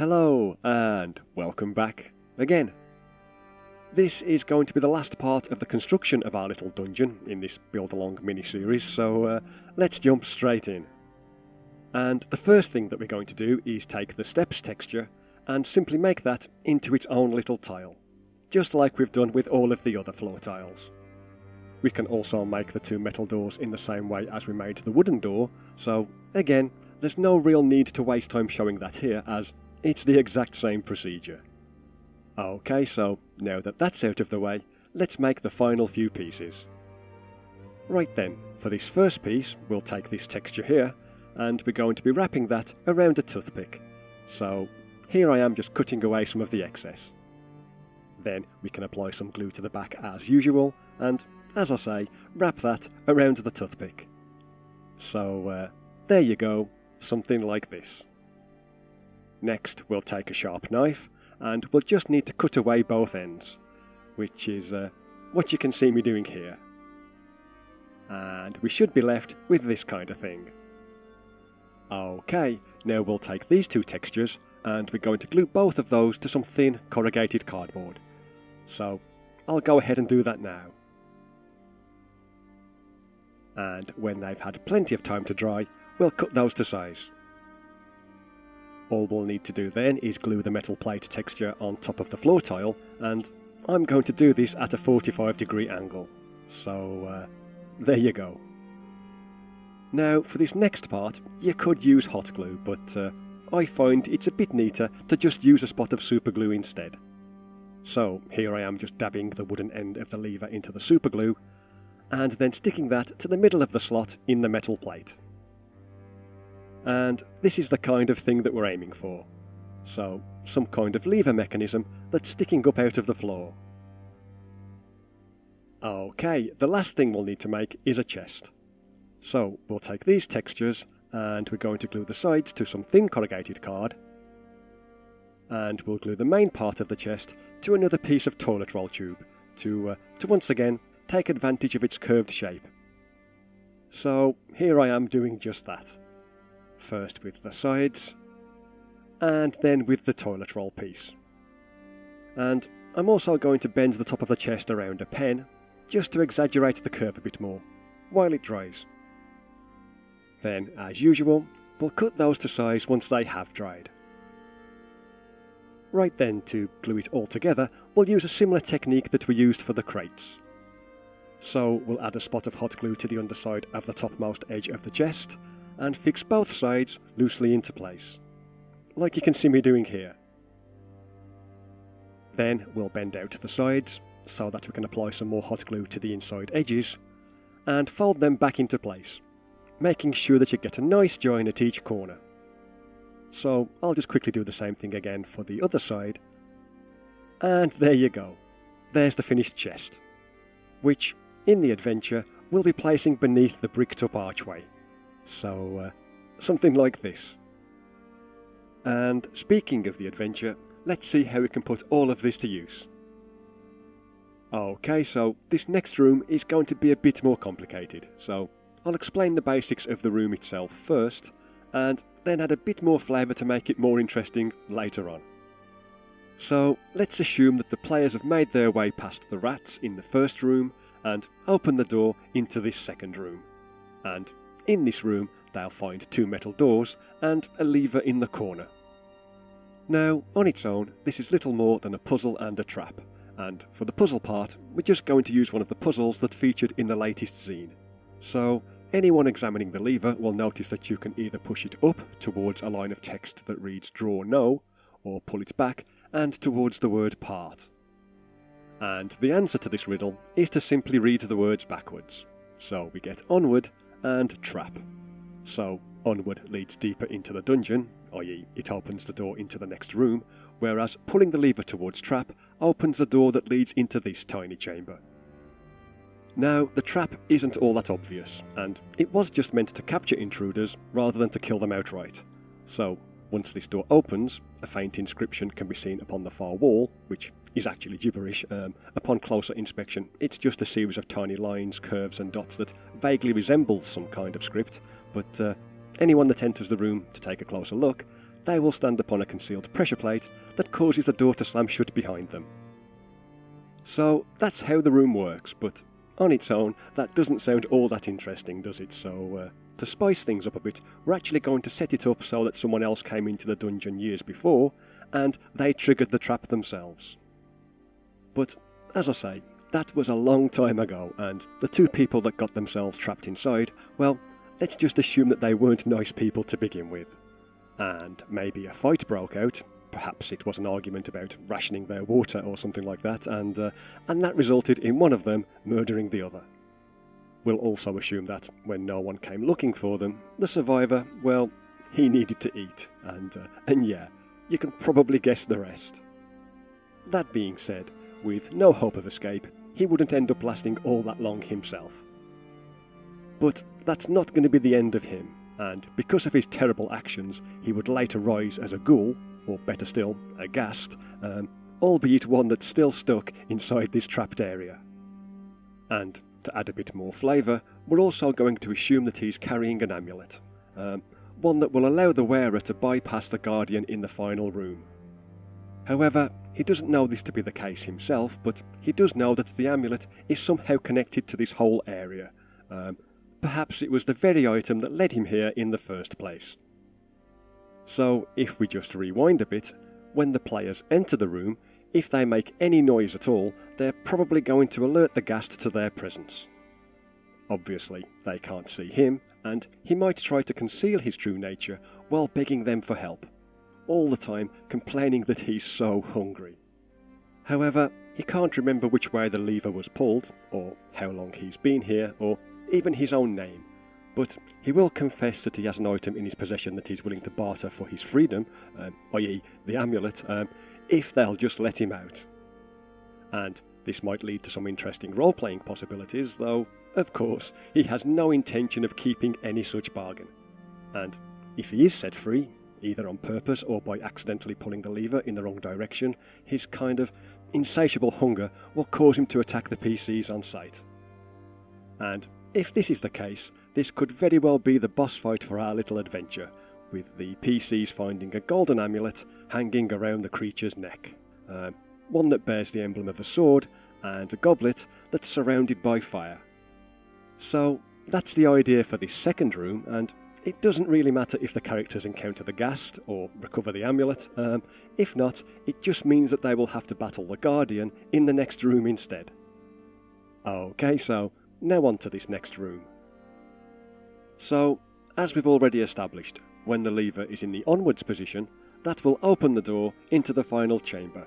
Hello and welcome back again. This is going to be the last part of the construction of our little dungeon in this build along mini-series, so let's jump straight in. And the first thing that we're going to do is take the steps texture and simply make that into its own little tile, just like we've done with all of the other floor tiles. We can also make the two metal doors in the same way as we made the wooden door, so again, there's no real need to waste time showing that here, as it's the exact same procedure. Okay, so now that that's out of the way, let's make the final few pieces. Right then, for this first piece, we'll take this texture here, and we're going to be wrapping that around a toothpick. So here I am just cutting away some of the excess. Then we can apply some glue to the back as usual, and as I say, wrap that around the toothpick. So there you go, something like this. Next, we'll take a sharp knife, and we'll just need to cut away both ends, which is what you can see me doing here. And we should be left with this kind of thing. Okay, now we'll take these two textures, and we're going to glue both of those to some thin corrugated cardboard. So I'll go ahead and do that now. And when they've had plenty of time to dry, we'll cut those to size. All we'll need to do then is glue the metal plate texture on top of the floor tile, and I'm going to do this at a 45-degree angle. So there you go. Now for this next part, you could use hot glue, but I find it's a bit neater to just use a spot of super glue instead. So here I am just dabbing the wooden end of the lever into the super glue, and then sticking that to the middle of the slot in the metal plate. And this is the kind of thing that we're aiming for. So, some kind of lever mechanism that's sticking up out of the floor. Okay, the last thing we'll need to make is a chest. So, we'll take these textures, and we're going to glue the sides to some thin corrugated card. And we'll glue the main part of the chest to another piece of toilet roll tube, to once again take advantage of its curved shape. So, here I am doing just that. First with the sides, and then with the toilet roll piece. And I'm also going to bend the top of the chest around a pen, just to exaggerate the curve a bit more, while it dries. Then, as usual, we'll cut those to size once they have dried. Right then, to glue it all together, we'll use a similar technique that we used for the crates. So we'll add a spot of hot glue to the underside of the topmost edge of the chest, and fix both sides loosely into place, like you can see me doing here. Then we'll bend out the sides, so that we can apply some more hot glue to the inside edges, and fold them back into place, making sure that you get a nice join at each corner. So I'll just quickly do the same thing again for the other side, and there you go, there's the finished chest, which, in the adventure, we'll be placing beneath the bricked up archway. So, something like this. And speaking of the adventure, let's see how we can put all of this to use. Okay, so this next room is going to be a bit more complicated, so I'll explain the basics of the room itself first, and then add a bit more flavour to make it more interesting later on. So, let's assume that the players have made their way past the rats in the first room, and open the door into this second room. And in this room, they'll find two metal doors and a lever in the corner. Now, on its own, this is little more than a puzzle and a trap, and for the puzzle part, we're just going to use one of the puzzles that featured in the latest zine. So, anyone examining the lever will notice that you can either push it up towards a line of text that reads draw no, or pull it back and towards the word part. And the answer to this riddle is to simply read the words backwards. So we get onward and trap. So onward leads deeper into the dungeon, i.e. it opens the door into the next room, whereas pulling the lever towards trap opens the door that leads into this tiny chamber. Now, the trap isn't all that obvious, and it was just meant to capture intruders rather than to kill them outright. So, once this door opens, a faint inscription can be seen upon the far wall, which is actually gibberish. Upon closer inspection, it's just a series of tiny lines, curves and dots that vaguely resemble some kind of script, but anyone that enters the room to take a closer look they will stand upon a concealed pressure plate that causes the door to slam shut behind them. So that's how the room works, but on its own, that doesn't sound all that interesting, does it? So, to spice things up a bit, we're actually going to set it up so that someone else came into the dungeon years before, and they triggered the trap themselves. But, as I say, that was a long time ago, and the two people that got themselves trapped inside, well, let's just assume that they weren't nice people to begin with. And maybe a fight broke out. Perhaps it was an argument about rationing their water or something like that, and that resulted in one of them murdering the other. We'll also assume that when no one came looking for them, the survivor, well, he needed to eat, and yeah, you can probably guess the rest. That being said, with no hope of escape, he wouldn't end up lasting all that long himself. But that's not going to be the end of him, and because of his terrible actions, he would later rise as a ghoul, or better still, a ghast, albeit one that's still stuck inside this trapped area. And to add a bit more flavour, we're also going to assume that he's carrying an amulet, one that will allow the wearer to bypass the Guardian in the final room. However, he doesn't know this to be the case himself, but he does know that the amulet is somehow connected to this whole area. Perhaps it was the very item that led him here in the first place. So, if we just rewind a bit, when the players enter the room, if they make any noise at all, they're probably going to alert the ghast to their presence. Obviously, they can't see him, and he might try to conceal his true nature while begging them for help, all the time complaining that he's so hungry. However, he can't remember which way the lever was pulled, or how long he's been here, or even his own name, but he will confess that he has an item in his possession that he's willing to barter for his freedom, i.e. the amulet, if they'll just let him out. And this might lead to some interesting role-playing possibilities, though, of course, he has no intention of keeping any such bargain. And if he is set free, either on purpose or by accidentally pulling the lever in the wrong direction, his kind of insatiable hunger will cause him to attack the PCs on sight. And if this is the case, this could very well be the boss fight for our little adventure, with the PCs finding a golden amulet hanging around the creature's neck. One that bears the emblem of a sword, and a goblet that's surrounded by fire. So, that's the idea for this second room, and it doesn't really matter if the characters encounter the ghast, or recover the amulet. If not, it just means that they will have to battle the Guardian in the next room instead. Okay, so now on to this next room. So, as we've already established, when the lever is in the onwards position, that will open the door into the final chamber.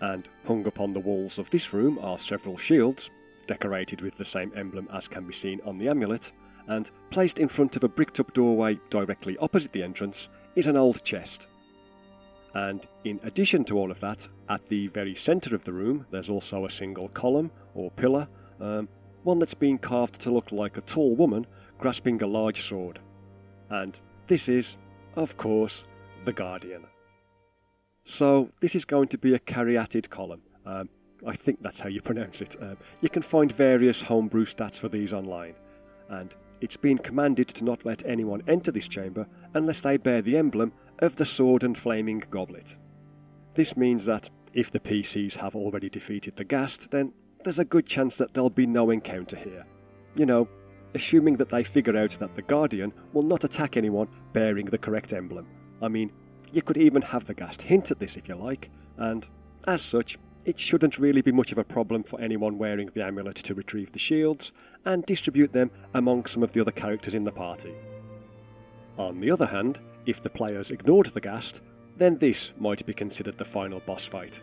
And hung upon the walls of this room are several shields, decorated with the same emblem as can be seen on the amulet, and placed in front of a bricked-up doorway directly opposite the entrance is an old chest. And in addition to all of that, at the very centre of the room there's also a single column, or pillar, one that's been carved to look like a tall woman grasping a large sword. And this is, of course, the Guardian. So this is going to be a caryatid column. I think that's how you pronounce it. You can find various homebrew stats for these online, and it's been commanded to not let anyone enter this chamber unless they bear the emblem of the sword and flaming goblet. This means that if the PCs have already defeated the ghast, then there's a good chance that there'll be no encounter here. You know, assuming that they figure out that the Guardian will not attack anyone bearing the correct emblem. I mean, you could even have the ghast hint at this if you like, and as such, it shouldn't really be much of a problem for anyone wearing the amulet to retrieve the shields and distribute them among some of the other characters in the party. On the other hand, if the players ignored the ghast, then this might be considered the final boss fight.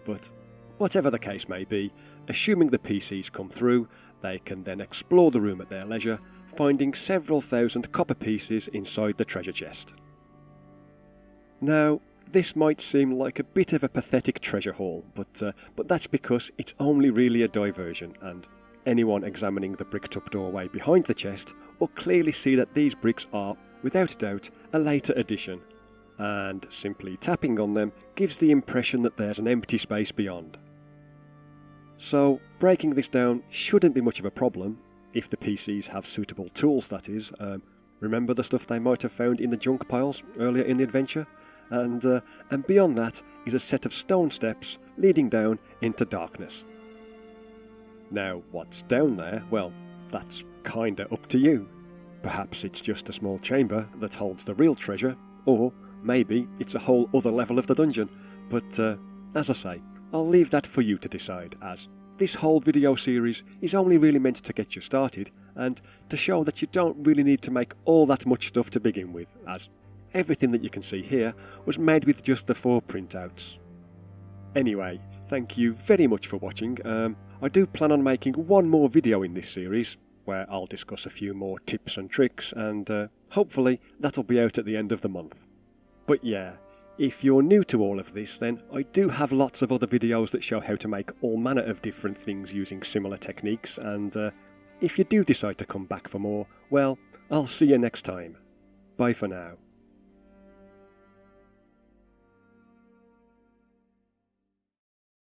But whatever the case may be, assuming the PCs come through, they can then explore the room at their leisure, finding several thousand copper pieces inside the treasure chest. Now, this might seem like a bit of a pathetic treasure haul, but that's because it's only really a diversion, and anyone examining the bricked-up doorway behind the chest will clearly see that these bricks are, without doubt, a later addition, and simply tapping on them gives the impression that there's an empty space beyond. So, breaking this down shouldn't be much of a problem, if the PCs have suitable tools that is, Remember the stuff they might have found in the junk piles earlier in the adventure? And beyond that is a set of stone steps leading down into darkness. Now, what's down there? Well, that's kinda up to you. Perhaps it's just a small chamber that holds the real treasure, or maybe it's a whole other level of the dungeon. But as I say, I'll leave that for you to decide, as this whole video series is only really meant to get you started and to show that you don't really need to make all that much stuff to begin with, as everything that you can see here was made with just the 4 printouts. Anyway, thank you very much for watching. I do plan on making one more video in this series, where I'll discuss a few more tips and tricks, and hopefully that'll be out at the end of the month. But yeah, if you're new to all of this, then I do have lots of other videos that show how to make all manner of different things using similar techniques, and if you do decide to come back for more, well, I'll see you next time. Bye for now.